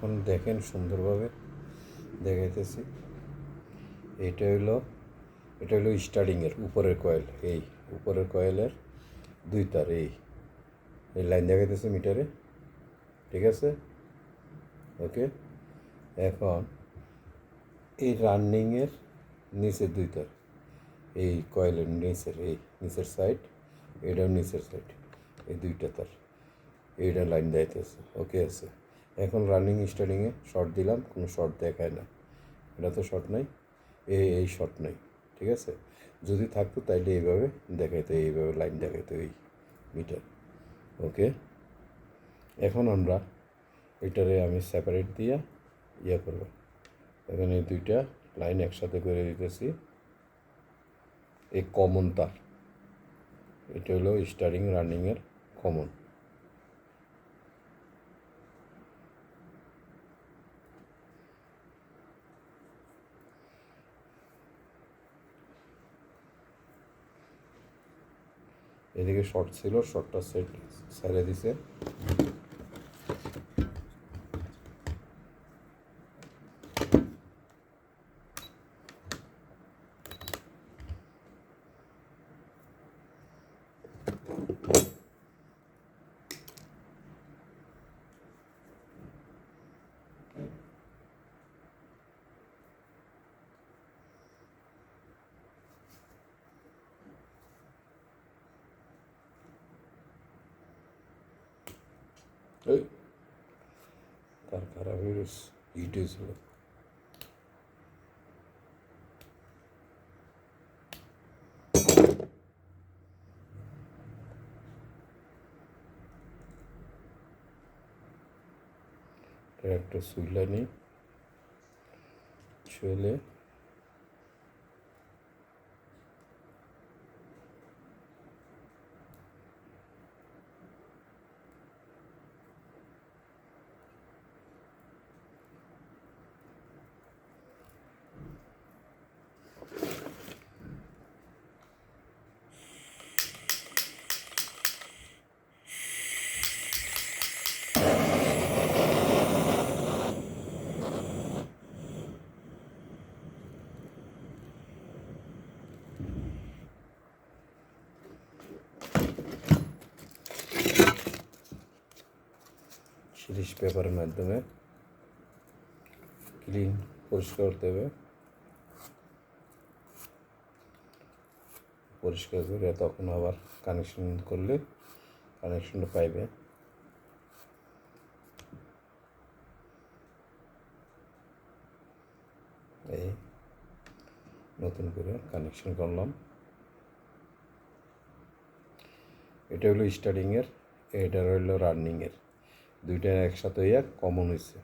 এখন দেখেন সুন্দরভাবে দেখাইতেছি। এটা হলো স্টার্টিংয়ের উপরের কয়েল, এই উপরের কয়েলের 2 তার এই লাইন দেখাইতেছে মিটারে, ঠিক আছে? ওকে, এখন এই রানিংয়ের নিচের 2 তার, এই কয়েলের নিচের সাইড, এটাও নিচের সাইড, এই 2টা তার, এইটা লাইন দেখাইতেছে। ওকে আছে। এখন রানিং স্টার্টিংয়ে শর্ট দিলাম, কোনো শর্ট দেখায় না, এটা তো শর্ট নাই, এই শর্ট নাই, ঠিক আছে? যদি থাকতো তাইলে এইভাবে দেখাইতো, এইভাবে লাইন দেখাইতো এই মিটার। ওকে, এখন আমরা এটারে আমি সেপারেট দিয়া করবো। এখানে এই 2টা লাইন একসাথে করে দিতেছি, এই কমন তার, এটা হলো স্টার্টিং রানিংয়ের কমন। এদিকে শর্ট ছিল, শর্টটা ছেড়ে দিছে। এই তার খারাপ হয়ে গেছে, হিট হয়েছিল। একটা সুইলা নিই, ছুলে সিরিজ পেপারের মাধ্যমে ক্লিন পরিষ্কার করতে হবে। পরিষ্কার করে তখন আবার কানেকশন করলে কানেকশনটা পাইবে। এই নতুন করে কানেকশন করলাম। এটা হলো স্টার্টিংয়ের, এটা হলো রানিংয়ের, 2টা একসাথে হইয়া কমন হয়েছে।